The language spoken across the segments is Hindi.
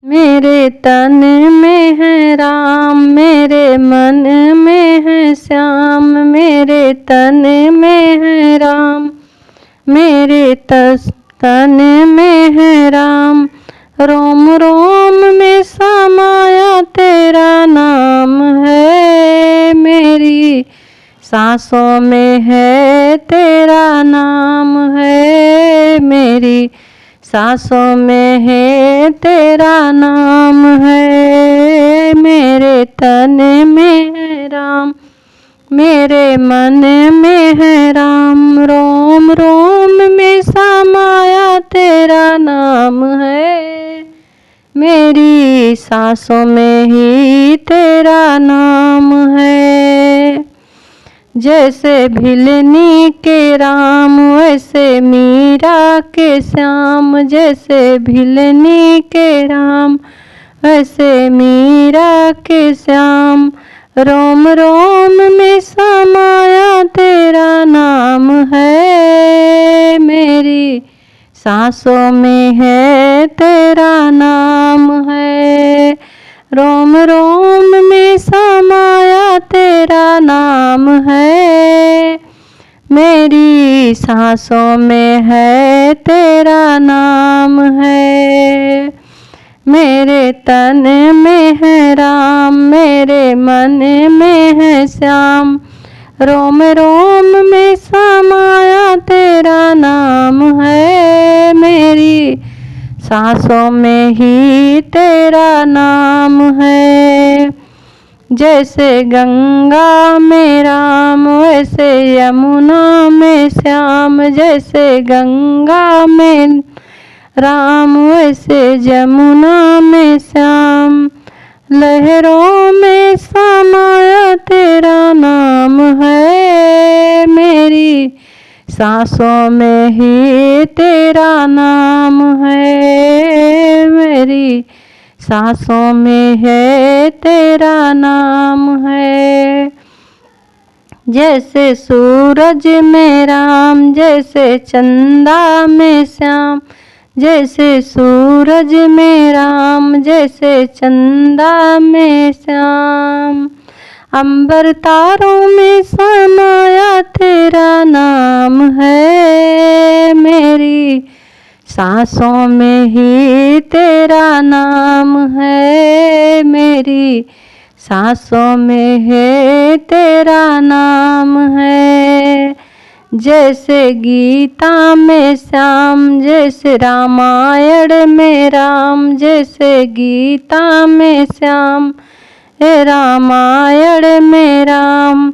मेरे तन में है राम, मेरे मन में है श्याम। मेरे तन में है राम, मेरे तन में है राम। रोम रोम में समाया तेरा नाम है। मेरी सांसों में है तेरा नाम है। मेरी सांसों में है तेरा नाम है। मेरे तन में है राम, मेरे मन में है राम। रोम रोम में समाया तेरा नाम है। मेरी सांसों में ही तेरा नाम है। जैसे भिलनी के राम वैसे मीरा के श्याम। जैसे भिलनी के राम वैसे मीरा के श्याम। रोम रोम में समाया तेरा नाम है। मेरी सांसों में है तेरा नाम है। रोम रोम में समाया तेरा नाम है। मेरी सांसों में है तेरा नाम है। मेरे तन में है राम, मेरे मन में है श्याम। रोम रोम में समाया तेरा नाम है। मेरी सांसों में ही तेरा नाम है। जैसे गंगा में राम वैसे यमुना में श्याम। जैसे गंगा में राम वैसे यमुना में श्याम। लहरों में समाया तेरा नाम है। मेरी सांसों में ही तेरा नाम है। मेरी सांसों में है तेरा नाम है। जैसे सूरज में राम, जैसे चंदा में श्याम। जैसे सूरज में राम, जैसे चंदा में श्याम। अंबर तारों में समाया तेरा नाम है। मेरी सांसों में ही तेरा नाम है। मेरी सांसों में है तेरा नाम है। जैसे गीता में श्याम, जैसे रामायण में राम। जैसे गीता में श्याम, रामायण में राम।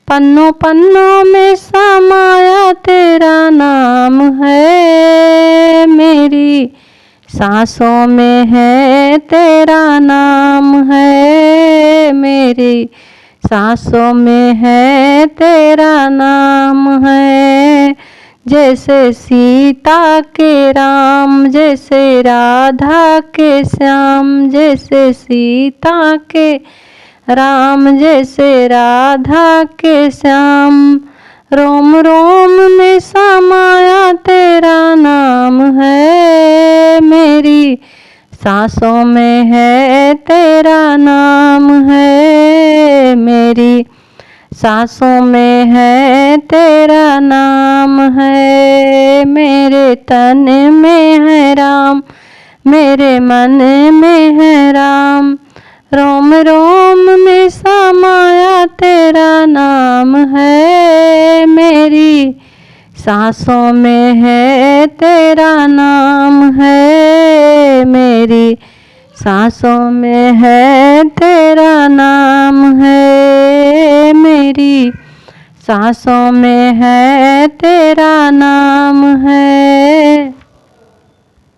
पन्नों पन्नों में समाया तेरा नाम है। मेरी सांसों में है तेरा नाम है। मेरी सांसों में है तेरा नाम है। जैसे सीता के राम, जैसे राधा के श्याम। जैसे सीता के राम, जैसे राधा के श्याम। रोम रोम में समाया तेरा नाम है। मेरी सांसों में है तेरा नाम है। मेरी सांसों में है तेरा नाम है। मेरे तन में है राम, मेरे मन में है राम। रोम रोम में समाया तेरा नाम है। मेरी सांसों में है तेरा नाम है। मेरी सांसों में है तेरा नाम है। मेरी सांसों में है तेरा नाम है।